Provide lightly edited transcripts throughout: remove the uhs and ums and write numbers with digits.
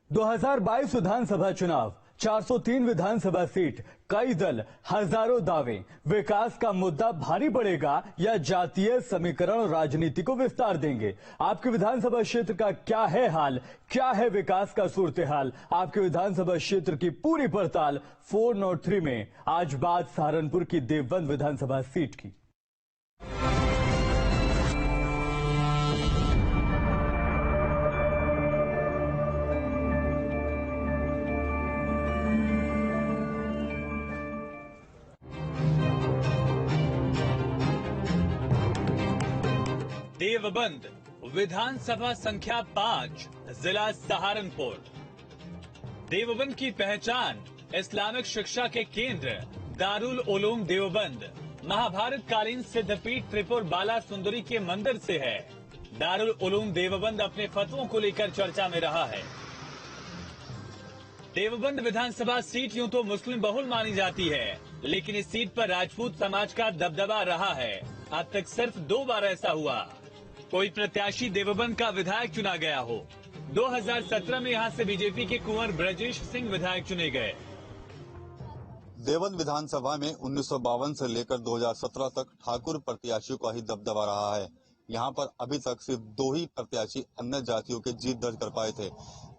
2022 विधानसभा चुनाव, 403 विधानसभा सीट, कई दल, हजारों दावे। विकास का मुद्दा भारी पड़ेगा या जातीय समीकरण राजनीति को विस्तार देंगे? आपके विधानसभा क्षेत्र का क्या है हाल? क्या है विकास का सूरत हाल? आपके विधानसभा क्षेत्र की पूरी पड़ताल 403 में। आज बात सहारनपुर की देवबंद विधानसभा सीट की। देवबंद विधानसभा संख्या 5, जिला सहारनपुर। देवबंद की पहचान इस्लामिक शिक्षा के केंद्र दारुल उलूम देवबंद महाभारत कालीन सिद्धपीठ त्रिपुर बाला सुंदरी के मंदिर से है। दारुल उलूम देवबंद अपने फतवों को लेकर चर्चा में रहा है। देवबंद विधानसभा सीट यूं तो मुस्लिम बहुल मानी जाती है, लेकिन इस सीट पर राजपूत समाज का दबदबा रहा है। अब तक सिर्फ 2 बार ऐसा हुआ कोई प्रत्याशी देवबंद का विधायक चुना गया हो। 2017 में यहां से बीजेपी के कुंवर ब्रजेश सिंह विधायक चुने गए। देवबंद विधानसभा में 1952 से लेकर 2017 तक ठाकुर प्रत्याशियों का ही दबदबा रहा है। यहां पर अभी तक सिर्फ 2 ही प्रत्याशी अन्य जातियों के जीत दर्ज कर पाए थे।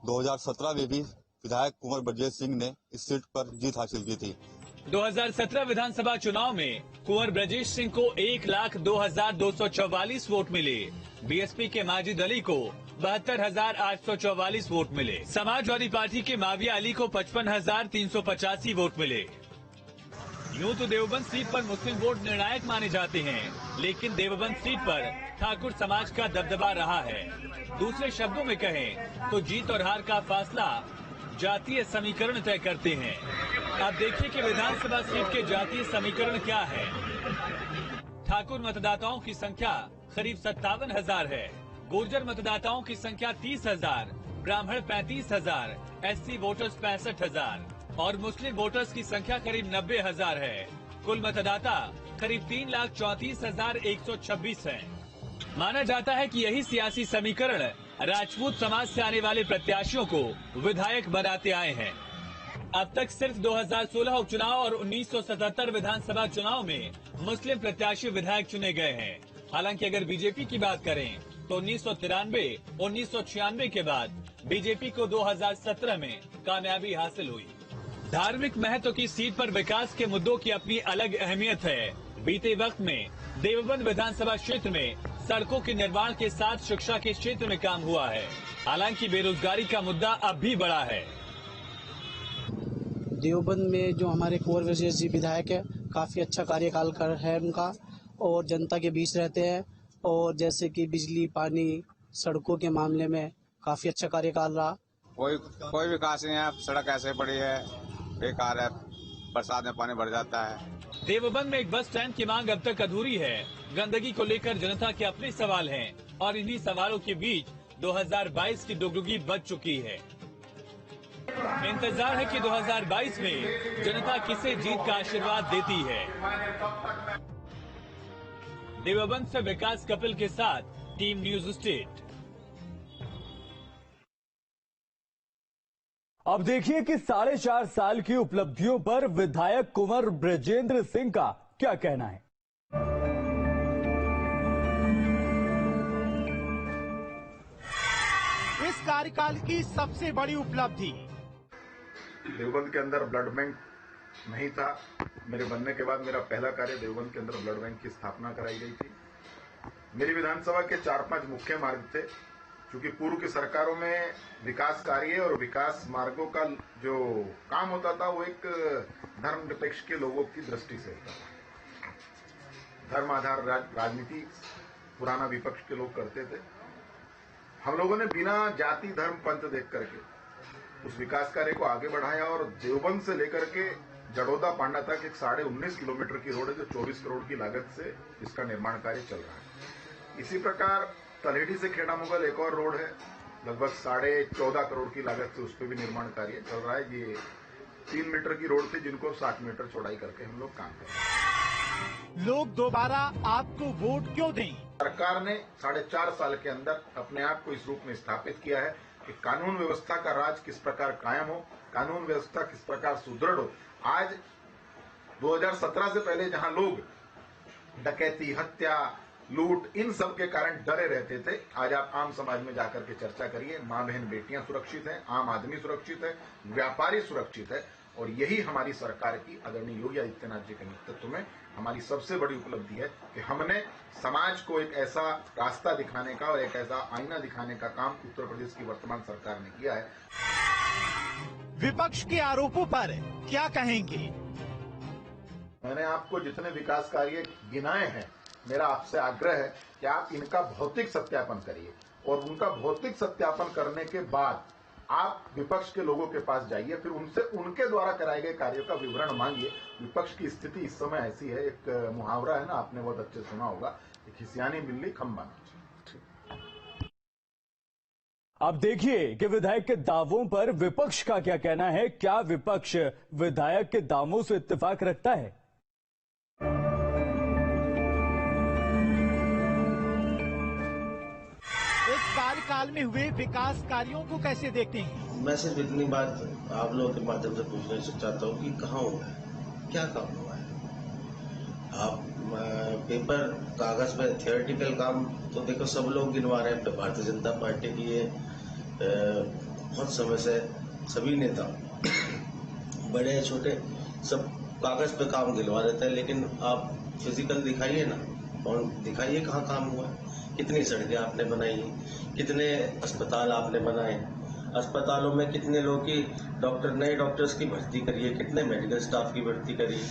2017 में भी विधायक कुंवर ब्रजेश सिंह ने इस सीट पर जीत हासिल की थी। 2017 विधानसभा चुनाव में कुंवर ब्रजेश सिंह को 1,02,244 वोट मिले। बीएसपी के माजिद अली को 72,844 वोट मिले। समाजवादी पार्टी के माविया अली को 55,385 वोट मिले। यूं तो देवबंद सीट पर मुस्लिम वोट निर्णायक माने जाते हैं, लेकिन देवबंद सीट पर ठाकुर समाज का दबदबा रहा है। दूसरे शब्दों में कहें तो जीत और हार का फैसला जातीय समीकरण तय करते हैं। अब देखिए कि विधानसभा सीट के जातीय समीकरण क्या है। ठाकुर मतदाताओं की संख्या करीब 57,000 है। गुर्जर मतदाताओं की संख्या 30,000, ब्राह्मण 35,000, एससी वोटर्स 65,000 और मुस्लिम वोटर्स की संख्या करीब 90,000 है। कुल मतदाता करीब 3,34,126 है। माना जाता है कि यही सियासी समीकरण राजपूत समाज से आने वाले प्रत्याशियों को विधायक बनाते आए हैं। अब तक सिर्फ 2016 उपचुनाव और 1977 विधानसभा चुनाव में मुस्लिम प्रत्याशी विधायक चुने गए हैं। हालांकि अगर बीजेपी की बात करें तो 1993, 1996 के बाद बीजेपी को 2017 में कामयाबी हासिल हुई। धार्मिक महत्व की सीट पर विकास के मुद्दों की अपनी अलग अहमियत है। बीते वक्त में देवबंद विधानसभा क्षेत्र में सड़कों के निर्माण के साथ शिक्षा के क्षेत्र में काम हुआ है। हालांकि बेरोजगारी का मुद्दा अब भी बड़ा है। देवबंद में जो हमारे कुंवर ब्रजेश जी विधायक है, काफ़ी अच्छा कार्यकाल कर है उनका और जनता के बीच रहते हैं। और जैसे कि बिजली, पानी, सड़कों के मामले में काफ़ी अच्छा कार्यकाल रहा। कोई विकास नहीं है। सड़क ऐसे पड़ी है, बेकार है, बरसात में पानी भर जाता है। देवबंद में एक बस स्टैंड की मांग अब तक अधूरी है। गंदगी को लेकर जनता के अपने सवाल हैं और इन्हीं सवालों के बीच 2022 की डुगडुगी बज चुकी है। इंतजार है कि 2022 में जनता किसे जीत का आशीर्वाद देती है। देवबंद से विकास कपिल के साथ टीम न्यूज स्टेट। अब देखिए कि 4.5 साल की उपलब्धियों पर विधायक कुंवर ब्रजेंद्र सिंह का क्या कहना है। इस कार्यकाल की सबसे बड़ी उपलब्धि, देवबंद के अंदर ब्लड बैंक नहीं था। मेरे बनने के बाद मेरा पहला कार्य देवबंद के अंदर ब्लड बैंक की स्थापना कराई गई थी। मेरी विधानसभा के 4-5 मुख्य मार्ग थे। क्योंकि पूर्व की सरकारों में विकास कार्य और विकास मार्गों का जो काम होता था वो एक धर्मनिरपेक्ष के लोगों की दृष्टि से होता था। धर्म आधार राजनीति पुराना विपक्ष के लोग करते थे। हम लोगों ने बिना जाति धर्म पंथ देख करके उस विकास कार्य को आगे बढ़ाया और देवबंद से लेकर के जडोदा पांडा तक एक 19.5 किलोमीटर की रोड है जो 24 करोड़ की लागत से इसका निर्माण कार्य चल रहा है। इसी प्रकार तलेडी से खेड़ा मुगल एक और रोड है, लगभग 14.5 करोड़ की लागत से उस पर भी निर्माण कार्य चल रहा है। ये 3 मीटर की रोड थी जिनको 60 मीटर चौड़ाई करके हम लोग काम कर रहे हैं। लोग दोबारा आपको वोट क्यों दें? सरकार ने 4.5 साल के अंदर अपने आप को इस रूप में स्थापित किया है कि कानून व्यवस्था का राज किस प्रकार कायम हो, कानून व्यवस्था किस प्रकार सुदृढ़ हो। आज 2017 से पहले जहां लोग डकैती, हत्या, लूट इन सब के कारण डरे रहते थे, आज आप आम समाज में जाकर के चर्चा करिए, मां बहन बेटियां सुरक्षित हैं, आम आदमी सुरक्षित है, व्यापारी सुरक्षित है। और यही हमारी सरकार की आदरणीय योगी आदित्यनाथ जी के नेतृत्व में हमारी सबसे बड़ी उपलब्धि है कि हमने समाज को एक ऐसा रास्ता दिखाने का और एक ऐसा आईना दिखाने का काम उत्तर प्रदेश की वर्तमान सरकार ने किया है। विपक्ष के आरोपों पर क्या कहेंगे? मैंने आपको जितने विकास कार्य गिनाए हैं, मेरा आपसे आग्रह है कि आप इनका भौतिक सत्यापन करिए और उनका भौतिक सत्यापन करने के बाद आप विपक्ष के लोगों के पास जाइए, फिर उनसे उनके द्वारा कराए गए कार्यों का विवरण मांगिए। विपक्ष की स्थिति इस समय ऐसी है, एक मुहावरा है ना, आपने बहुत अच्छे सुना होगा, कि खिसियानी बिल्ली खंबा नाचे। अब देखिए कि विधायक के दावों पर विपक्ष का क्या कहना है। क्या विपक्ष विधायक के दावों से इत्तेफाक रखता है? कार्यकाल में हुए विकास कार्यों को कैसे देखते हैं? मैं सिर्फ इतनी बात आप लोगों के माध्यम से पूछना चाहता हूँ कि कहाँ हुआ है, क्या काम हुआ है। आप पेपर कागज पे थियोरेटिकल काम तो देखो सब लोग गिनवा रहे हैं। भारतीय जनता पार्टी की ये बहुत समय से सभी नेता बड़े छोटे सब कागज पे काम गिनवा देते हैं, लेकिन आप फिजिकल दिखाइए ना, और दिखाइए कहाँ काम हुआ है। कितनी सड़कें आपने बनाई, कितने अस्पताल आपने बनाए, अस्पतालों में कितने लोग की नए डॉक्टर्स की भर्ती करिए, कितने मेडिकल स्टाफ की भर्ती करिए।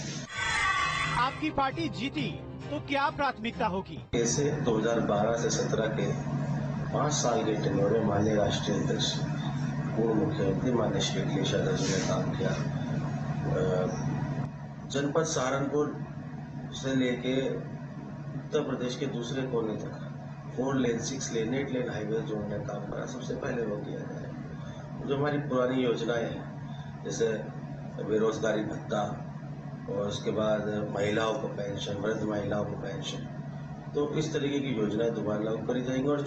आपकी पार्टी जीती तो क्या प्राथमिकता होगी? ऐसे 2012 से 17 के 5 साल के टेन्योर में माननीय राष्ट्रीय अध्यक्ष पूर्व मुख्यमंत्री माननीय श्री अखिलेश यादव जी ने काम किया। जनपद सहारनपुर से लेके उत्तर प्रदेश के दूसरे कोने तक 4 लेन, 6 लेन, 8 लेन हाईवे जोड़ने का काम करा, सबसे पहले वो किया गया। जो हमारी पुरानी योजनाएं हैं, जैसे बेरोजगारी भत्ता और उसके बाद महिलाओं को पेंशन, वृद्ध महिलाओं को पेंशन, तो इस तरीके की योजनाएं दोबारा लागू करी जाएंगी। और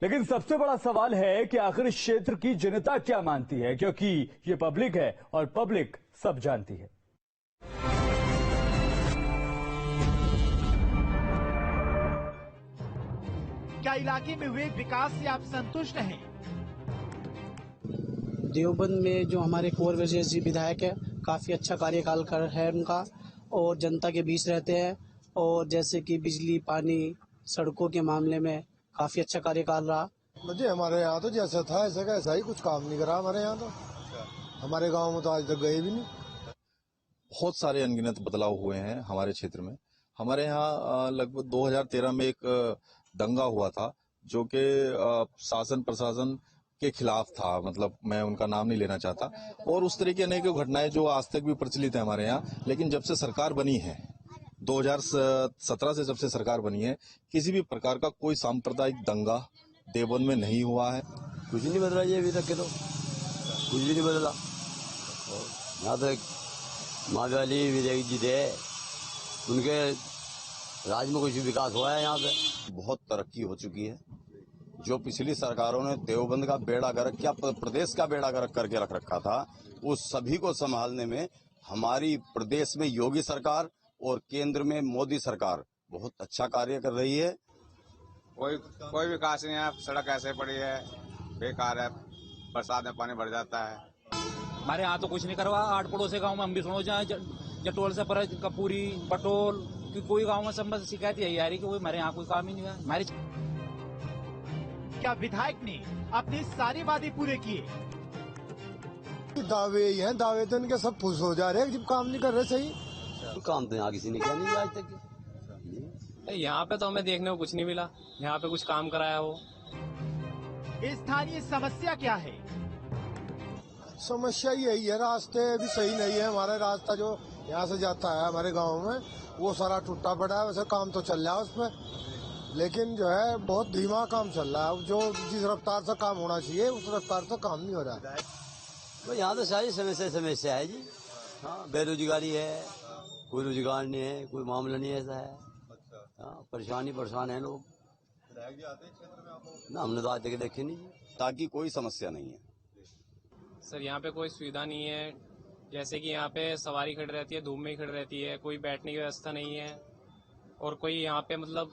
लेकिन सबसे बड़ा सवाल है कि आखिर इस क्षेत्र की जनता क्या मानती है, क्योंकि ये पब्लिक है और पब्लिक सब जानती है। क्या इलाके में हुए विकास से आप संतुष्ट हैं? देवबंद में जो हमारे कुंवर विजय जी विधायक है, काफ़ी अच्छा कार्यकाल कर है उनका, और जनता के बीच रहते हैं। और जैसे कि बिजली, पानी, सड़कों के मामले में काफ़ी अच्छा कार्यकाल रहा। मुझे हमारे यहाँ तो जैसा था ऐसा का ऐसा ही, कुछ काम नहीं करा हमारे यहाँ तो। हमारे गांव में तो आज तक गए भी नहीं। बहुत सारे अनगिनत बदलाव हुए हैं हमारे क्षेत्र में। हमारे यहाँ लगभग 2013 में एक दंगा हुआ था, जो कि शासन प्रशासन के खिलाफ था, मतलब मैं उनका नाम नहीं लेना चाहता, और उस तरह की अनेक घटनाएं जो आज तक भी प्रचलित है हमारे यहाँ। लेकिन जब से सरकार बनी है, 2017 से जब से सरकार बनी है, किसी भी प्रकार का कोई सांप्रदायिक दंगा देवबंद में नहीं हुआ है। कुछ नहीं बदला ये अभी तक के, तो कुछ भी नहीं बदला। यहाँ तक महावाली विजय जी थे, उनके राज्य में कुछ विकास हुआ है। यहाँ पे बहुत तरक्की हो चुकी है। जो पिछली सरकारों ने देवबंद का बेड़ा गर्क, क्या प्रदेश का बेड़ा गर्क करके रख रखा था, उस सभी को संभालने में हमारी प्रदेश में योगी सरकार और केंद्र में मोदी सरकार बहुत अच्छा कार्य कर रही है। कोई विकास नहीं है, सड़क ऐसे पड़ी है, बेकार है, बरसात में पानी भर जाता है। हमारे यहाँ तो कुछ नहीं करवा। 8 पड़ोसी गाँव में हम भी सुनो जाए, जटोल से पर कपूरी, पटोल, कि कोई गाँव में सब शिकायत यही आ रही कि हमारे यहाँ कोई काम ही नहीं है। हमारे क्या विधायक ने अपने सारे वादे पूरे किए? दावे ही हैं, दावे तो इनके सब फुस हो जा रहे हैं, जब काम नहीं कर रहे सही। काम तो यहाँ किसी ने किया नहीं आज तक। यहाँ पे तो हमें देखने को कुछ नहीं मिला, यहाँ पे कुछ काम कराया हो। स्थानीय समस्या क्या है? समस्या यही है, रास्ते भी सही नहीं है। हमारा रास्ता जो यहाँ से जाता है हमारे गांव में, वो सारा टूटा पड़ा है। वैसे काम तो चल रहा है उसमें, लेकिन जो है बहुत धीमा काम चल रहा है। जो जिस रफ्तार से काम होना चाहिए उस रफ्तार से काम नहीं हो रहा है। तो यहाँ तो सारी समस्या है जी। हाँ, बेरोजगारी है, कोई रोजगार नहीं है, कोई मामला नहीं ऐसा है। हाँ, परेशान है लोग। विधायक जी आते हैं क्षेत्र में आप लोग? ना, हमने तो आज तक देखी नहीं जी। ताकि कोई समस्या नहीं है। सर यहाँ पे कोई सुविधा नहीं है, जैसे कि यहाँ पे सवारी खड़ी रहती है, धूप में ही खड़ी रहती है, कोई बैठने की व्यवस्था नहीं है और कोई यहाँ पे मतलब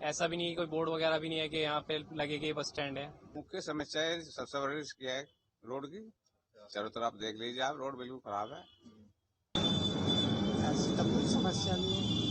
ऐसा भी नहीं है, कोई बोर्ड वगैरह भी नहीं है कि यहाँ पे लगे कि बस स्टैंड है। मुख्य समस्या है, सबसे बड़ी क्या है, रोड की। चारों तरफ देख लीजिए आप, रोड बिल्कुल खराब है। ऐसी तो कोई समस्या नहीं है।